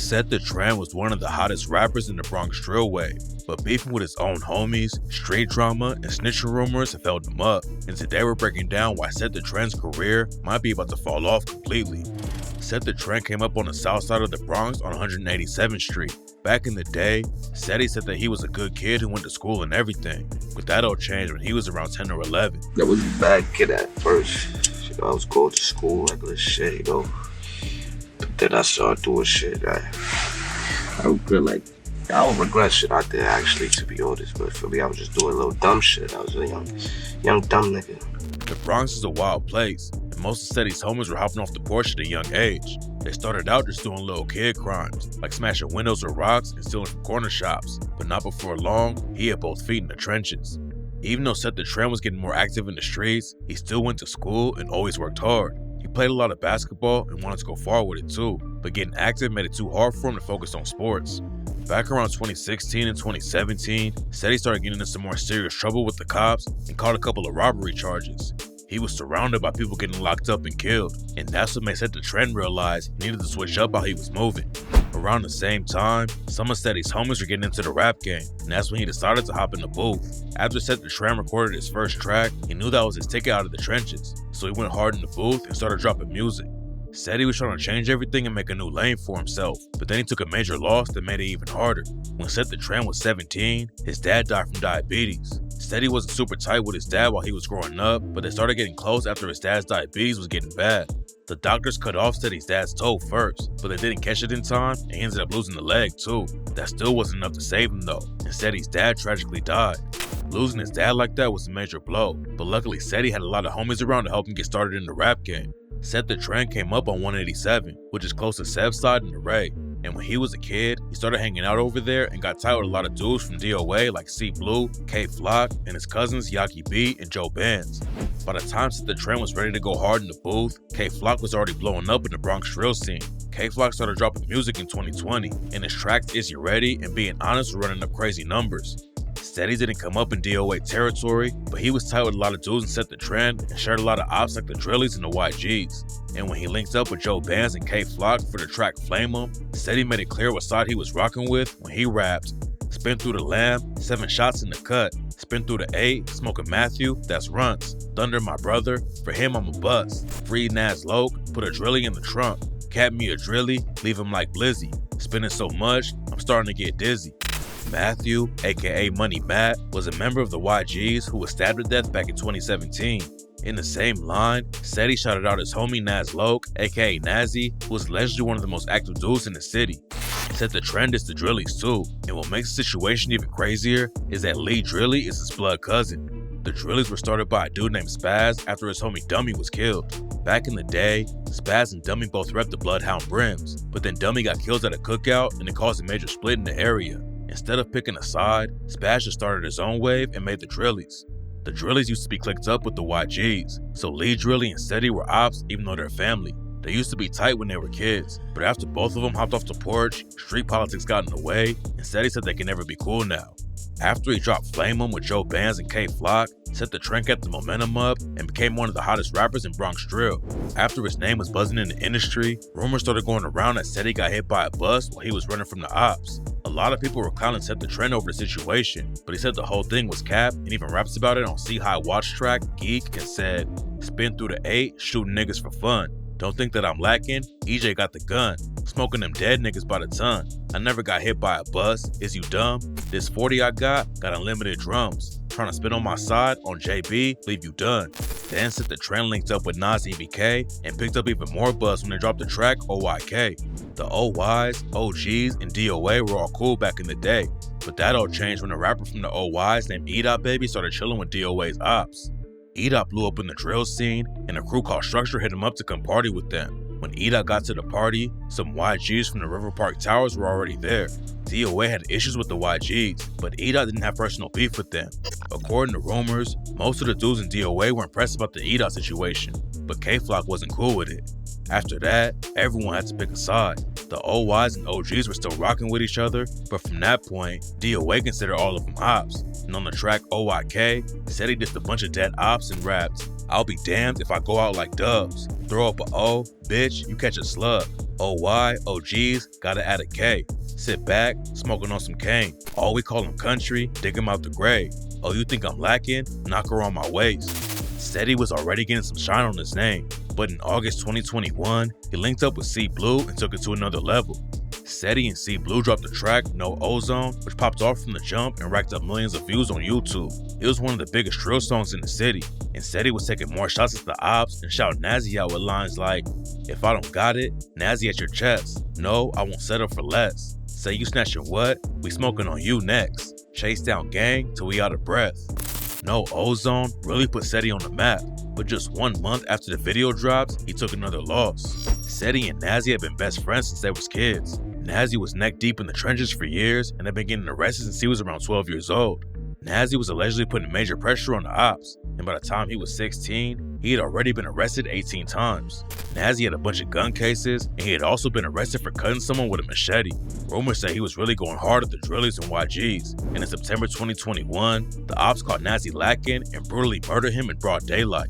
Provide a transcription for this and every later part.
Set the Trend was one of the hottest rappers in the Bronx drill wave, but beefing with his own homies, street drama, and snitching rumors have held him up, and today we're breaking down why Set the Trend's career might be about to fall off completely. Set the Trend came up on the south side of the Bronx on 187th Street. Back in the day, Seti said that he was a good kid who went to school and everything, but that all changed when he was around 10 or 11. I was a bad kid at first. I was going to school, regular shit, But then I started doing shit. I don't regret shit I did, actually, to be honest. But for me, I was just doing little dumb shit. I was a young dumb nigga. The Bronx is a wild place, and most of Seti's homies were hopping off the porch at a young age. They started out just doing little kid crimes, like smashing windows with rocks and stealing from corner shops, but not before long, he had both feet in the trenches. Even though Set the Trend was getting more active in the streets, he still went to school and always worked hard. He played a lot of basketball and wanted to go far with it too, but getting active made it too hard for him to focus on sports. Back around 2016 and 2017, Seti started getting into some more serious trouble with the cops and caught a couple of robbery charges. He was surrounded by people getting locked up and killed, and that's what made Set the Trend realize he needed to switch up how he was moving. Around the same time, some of Seti's homies were getting into the rap game, and that's when he decided to hop in the booth. After Set the Trend recorded his first track, he knew that was his ticket out of the trenches, so he went hard in the booth and started dropping music. Seti was trying to change everything and make a new lane for himself, but then he took a major loss that made it even harder. When Set the Trend was 17, his dad died from diabetes. Seti wasn't super tight with his dad while he was growing up, but they started getting close after his dad's diabetes was getting bad. The doctors cut off Seti's dad's toe first, but they didn't catch it in time, and he ended up losing the leg too. That still wasn't enough to save him though, and Seti's dad tragically died. Losing his dad like that was a major blow, but luckily Seti had a lot of homies around to help him get started in the rap game. Set the Trend came up on 187, which is close to Sevside and the Ray. And when he was a kid, he started hanging out over there and got tight with a lot of dudes from DOA like C Blue, K Flock, and his cousins Yaki B and Joe Bands. By the time Set the Trend was ready to go hard in the booth, K Flock was already blowing up in the Bronx drill scene. K Flock started dropping music in 2020, and his tracks Is You Ready and Being Honest were running up crazy numbers. Seti didn't come up in DOA territory, but he was tight with a lot of dudes and Set the Trend and shared a lot of ops like the Drillies and the YGs. And when he linked up with Joe Bands and K Flock for the track Flame 'Em, Seti made it clear what side he was rocking with when he rapped, "Spin through the lamb, 7 shots in the cut. Spin through the 8, smoking Matthew, that's runts. Thunder my brother, for him I'm a bust. Free Nas Loke, put a drilly in the trunk. Cap me a drilly, leave him like Blizzy. Spinning so much, I'm starting to get dizzy." Matthew, aka Money Matt, was a member of the YGs who was stabbed to death back in 2017. In the same line, Seti shouted out his homie Nas Loke, aka Nazi, who was allegedly one of the most active dudes in the city. Set the Trend is the Drillies too, and what makes the situation even crazier is that Lee Drilly is his blood cousin. The Drillies were started by a dude named Spaz after his homie Dummy was killed. Back in the day, Spaz and Dummy both repped the Bloodhound Brims, but then Dummy got killed at a cookout and it caused a major split in the area. Instead of picking a side, Spaz just started his own wave and made the Drillies. The Drillies used to be clicked up with the YGs, so Lee Drilly and Seti were ops even though they're family. They used to be tight when they were kids, but after both of them hopped off the porch, street politics got in the way, and Seti said they can never be cool now. After he dropped Flame 'Em with Joe Bands and K Flock, Set the Trend kept the momentum up and became one of the hottest rappers in Bronx drill. After his name was buzzing in the industry, rumors started going around that Seti got hit by a bus while he was running from the ops. A lot of people were clowning Set the Trend over the situation, but he said the whole thing was cap and even raps about it on See High Watch track Geek and said, "Spin through the 8, shooting niggas for fun. Don't think that I'm lacking, EJ got the gun. Smoking them dead niggas by the ton. I never got hit by a bus, is you dumb? This 40 I got unlimited drums. Trying to spit on my side, on JB, leave you done." Then Set the Trend linked up with Nas EBK and picked up even more buzz when they dropped the track OYK. The OYs, OGs, and DOA were all cool back in the day, but that all changed when a rapper from the OYs named E-Dot Baby started chilling with DOA's ops. E-Dot blew up in the drill scene, and a crew called Structure hit him up to come party with them. When E-Dot got to the party, some YGs from the River Park Towers were already there. DOA had issues with the YGs, but E-Dot didn't have personal beef with them. According to rumors, most of the dudes in DOA were impressed about the E-Dot situation, but K-Flock wasn't cool with it. After that, everyone had to pick a side. The OYs and OGs were still rocking with each other, but from that point, DOA considered all of them ops. And on the track OYK, said he dissed a bunch of dead ops and rapped, "I'll be damned if I go out like dubs. Throw up a O, bitch, you catch a slug. OY, OGs, gotta add a K. Sit back, smoking on some cane. All we call him country, dig him out the grave. Oh, you think I'm lacking? Knock her on my waist." Said he was already getting some shine on his name, but in August 2021, he linked up with C Blue and took it to another level. Seti and C Blue dropped the track No Ozone, which popped off from the jump and racked up millions of views on YouTube. It was one of the biggest drill songs in the city, and Seti was taking more shots at the ops and shouting Nazi out with lines like, "If I don't got it, Nazi at your chest. No, I won't settle for less. Say you snatching what? We smoking on you next. Chase down gang till we out of breath." No Ozone really put Seti on the map, but just 1 month after the video dropped, he took another loss. Seti and Nazi had been best friends since they was kids. Nazi was neck deep in the trenches for years and had been getting arrested since he was around 12 years old. Nazi was allegedly putting major pressure on the ops, and by the time he was 16, he had already been arrested 18 times. Nazi had a bunch of gun cases, and he had also been arrested for cutting someone with a machete. Rumors say he was really going hard at the drillies and YGs, and in September 2021, the ops caught Nazi lacking and brutally murdered him in broad daylight.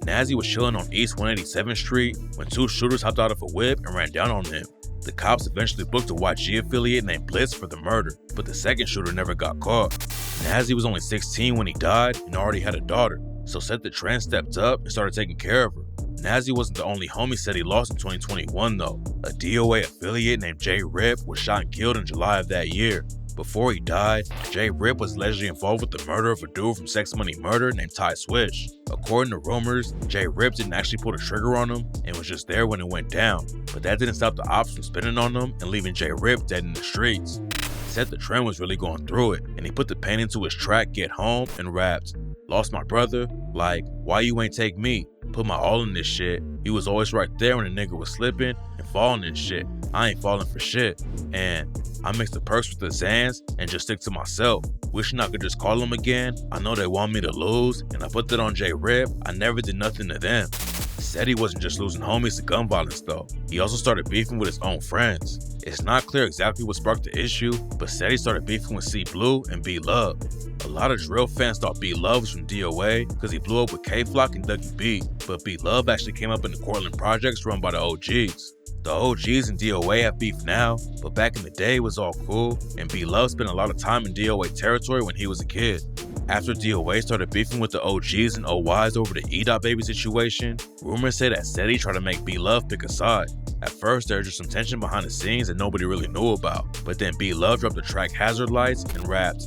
Nazi was chilling on East 187th Street when two shooters hopped out of a whip and ran down on him. The cops eventually booked a YG affiliate named Blitz for the murder, but the second shooter never got caught. Nazi was only 16 when he died and already had a daughter, so Set the Trend stepped up and started taking care of her. Nazi wasn't the only homie Set he lost in 2021 though. A DOA affiliate named J Rip was shot and killed in July of that year. Before he died, J Rip was allegedly involved with the murder of a dude from Sex Money Murder named Ty Swish. According to rumors, J Rip didn't actually pull the trigger on him and was just there when it went down, but that didn't stop the ops from spinning on him and leaving J Rip dead in the streets. Set the Trend was really going through it, and he put the pain into his track Get Home and rapped, "Lost my brother, like, why you ain't take me? Put my all in this shit. You was always right there when a nigga was slipping and falling and shit. I ain't falling for shit. And I mix the perks with the Zans and just stick to myself. Wishing I could just call them again. I know they want me to lose, and I put that on J Rip. I never did nothing to them." Said he wasn't just losing homies to gun violence though. He also started beefing with his own friends. It's not clear exactly what sparked the issue, but said he started beefing with C Blue and B Love. A lot of drill fans thought B Love was from DOA because he blew up with K-Flock and Dougie B, but B Love actually came up in the Cortland projects run by the OGs. The OGs and DOA have beef now, but back in the day it was all cool, and B Love spent a lot of time in DOA territory when he was a kid. After DOA started beefing with the OGs and OYs over the E-Dot Baby situation, rumors say that Seti tried to make B Love pick a side. At first, there was just some tension behind the scenes that nobody really knew about, but then B Love dropped the track Hazard Lights and rapped,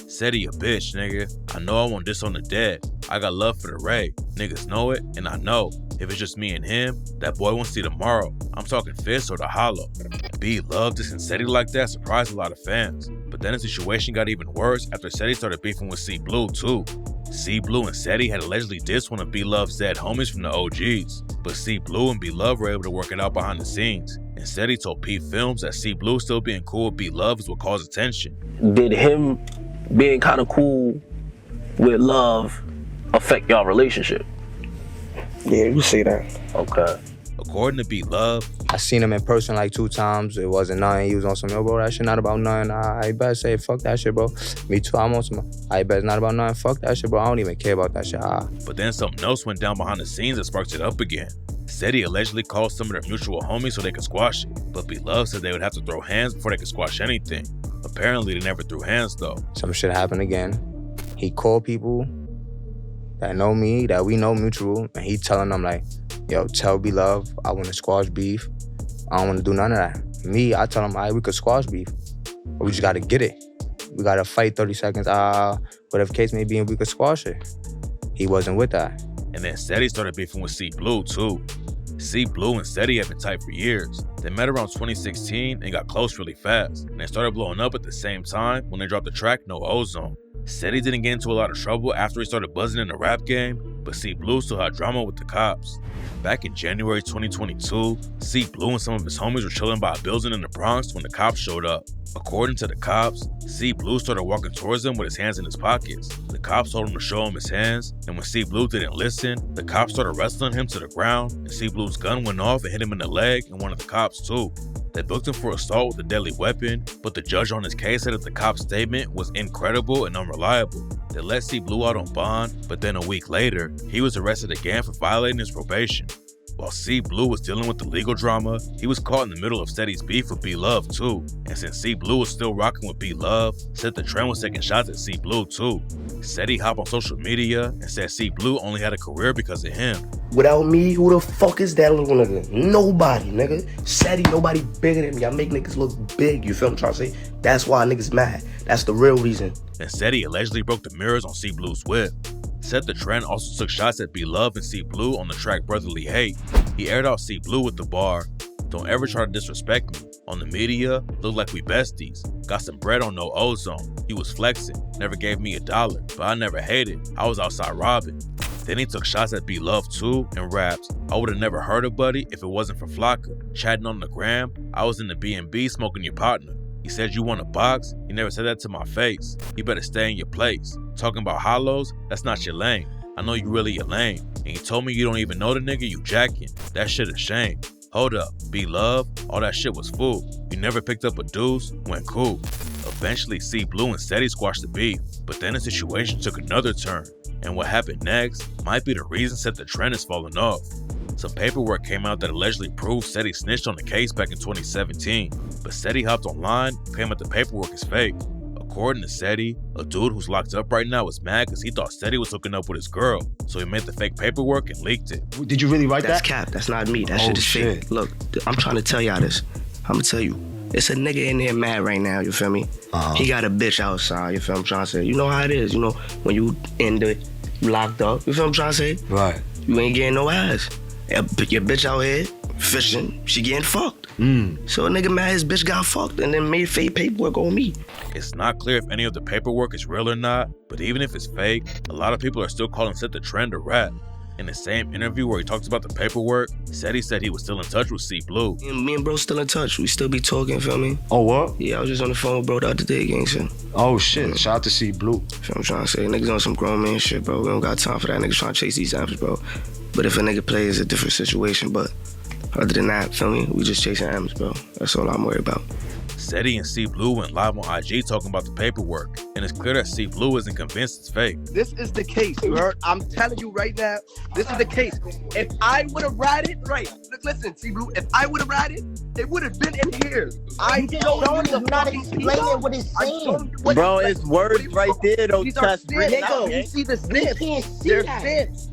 "Seti a bitch, nigga. I know I won't diss on the dead. I got love for the Ray. Niggas know it, and I know. If it's just me and him, that boy won't see tomorrow. I'm talking Fist or the Hollow." B Love dissing Seti like that surprised a lot of fans, but then the situation got even worse after Seti started beefing with C Blue too. C Blue and Seti had allegedly dissed one of B Love's dead homies from the OGs, but C Blue and B Love were able to work it out behind the scenes, and Seti told P Films that C Blue still being cool with B Love is what caused attention. Did him being kind of cool with Love affect y'all relationship? Yeah, you see that. Okay. According to B Love, I seen him in person like 2 times. It wasn't nothing. He was on some, yo, bro, that shit not about nothing. I better say, fuck that shit, bro. Me too, I'm on some, I bet it's not about nothing. Fuck that shit, bro. I don't even care about that shit. But then something else went down behind the scenes that sparked it up again. Seti allegedly called some of their mutual homies so they could squash it, but B Love said they would have to throw hands before they could squash anything. Apparently, they never threw hands though. Some shit happened again. He called people that know me, that we know mutual, and he telling them like, yo, tell B Love I want to squash beef. I don't want to do none of that. Me, I tell him, all right, we could squash beef, but we just got to get it. We got to fight 30 seconds, whatever case may be, and we could squash it. He wasn't with that. And then Seti started beefing with C Blue too. C Blue and Seti have been tight for years. They met around 2016 and got close really fast, and they started blowing up at the same time when they dropped the track No Ozone. Seti didn't get into a lot of trouble after he started buzzing in the rap game, but C Blue still had drama with the cops. Back in January 2022, C Blue and some of his homies were chilling by a building in the Bronx when the cops showed up. According to the cops, C Blue started walking towards them with his hands in his pockets. The cops told him to show him his hands, and when C Blue didn't listen, the cops started wrestling him to the ground, and C Blue's gun went off and hit him in the leg and one of the cops too. They booked him for assault with a deadly weapon, but the judge on his case said that the cop's statement was incredible and unreliable. They let C Blue out on bond, but then a week later, he was arrested again for violating his probation. While C Blue was dealing with the legal drama, he was caught in the middle of Steady's beef with B Love too. And since C Blue was still rocking with B Love, Set the Trend was taking shots at C Blue too. Steady hopped on social media and said C Blue only had a career because of him. Without me, who the fuck is that little nigga? Nobody, nigga. Steady, nobody bigger than me. I make niggas look big, you feel what I'm trying to say? That's why niggas mad. That's the real reason. And Steady allegedly broke the mirrors on C Blue's whip. Set the Trend also took shots at B Love and C Blue on the track Brotherly Hate. He aired out C Blue with the bar, "Don't ever try to disrespect me. On the media, look like we besties. Got some bread on no ozone." He was flexing, never gave me $1, but I never hated. I was outside robbing. Then he took shots at B Love too and raps, "I would've never heard of Buddy if it wasn't for Flocka. Chatting on the gram, I was in the B&B smoking your partner. He said you want a box? He never said that to my face. You better stay in your place. Talking about hollows? That's not your lane. I know you really a lame. And you told me you don't even know the nigga you jacking. That shit a shame. Hold up, B Love, all that shit was fool. You never picked up a deuce, went cool." Eventually, C Blue and Steady squashed the beef, but then the situation took another turn. And what happened next might be the reason Set the Trend is falling off. Some paperwork came out that allegedly proved Steady snitched on the case back in 2017, but Steady hopped online and claimed that the paperwork is fake. According to Steady, a dude who's locked up right now is mad because he thought Steady was hooking up with his girl, so he made the fake paperwork and leaked it. Did you really write That's that? cap. That's not me. That shit is fake. Look, I'm trying to tell y'all this. I'm gonna tell you. It's a nigga in there mad right now, you feel me? He got a bitch outside, you feel what I'm trying to say? You know how it is, you know, when you in the locked up, you feel what I'm trying to say? Right. You ain't getting no ass. Your bitch out here fishing, she getting fucked. So a nigga mad his bitch got fucked and then made fake paperwork on me. It's not clear if any of the paperwork is real or not, but even if it's fake, a lot of people are still calling Set the Trend a rat. In the same interview where he talks about the paperwork, said he was still in touch with C Blue. Me and bro still in touch. We still be talking, feel me? Oh, what? Yeah, I was just on the phone with bro the other day, gangster. Oh, shit. Shout out to C Blue. Feel what I'm trying to say? Niggas on some grown man shit, bro. We don't got time for that. Niggas trying to chase these M's, bro. But if a nigga plays, it's a different situation. But other than that, feel me? We just chasing M's, bro. That's all I'm worried about. Steady and C Blue went live on IG talking about the paperwork, and it's clear that C Blue isn't convinced it's fake. This is the case, you heard? I'm telling you right now, this is the case. If I would have ratted, right, listen, C Blue, if I would have ratted, it would have been in here. I showed you the fucking explaining what it's saying. Bro, it's words right there, though. These are stamps. You see the stamps. They're stamps.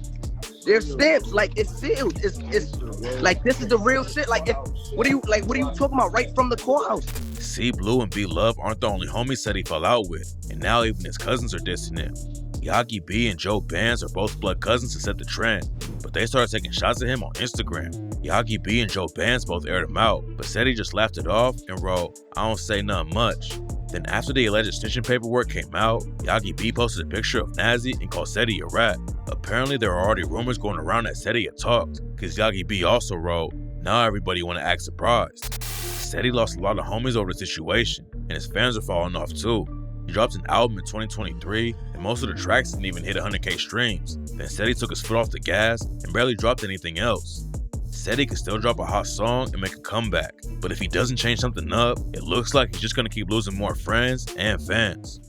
They're stamps. Like, it's sealed. It's like, this is the real shit. Like, what are you talking about? Right from the courthouse. C Blue and B Love aren't the only homies Said he fell out with, and now even his cousins are dissing him. Yagi B and Joe Bands are both blood cousins to Set the Trend, but they started taking shots at him on Instagram. Yagi B and Joe Bands both aired him out, but said he just laughed it off and wrote, "I don't say nothing much." Then after the alleged snitching paperwork came out, Yagi B posted a picture of Nazi and called Seti a rat. Apparently there are already rumors going around that Seti had talked, because Yagi B also wrote, "Now everybody wanna act surprised." Seti lost a lot of homies over the situation, and his fans are falling off too. He dropped an album in 2023, and most of the tracks didn't even hit 100K streams. Then Seti took his foot off the gas and barely dropped anything else. Seti could still drop a hot song and make a comeback, but if he doesn't change something up, it looks like he's just gonna keep losing more friends and fans.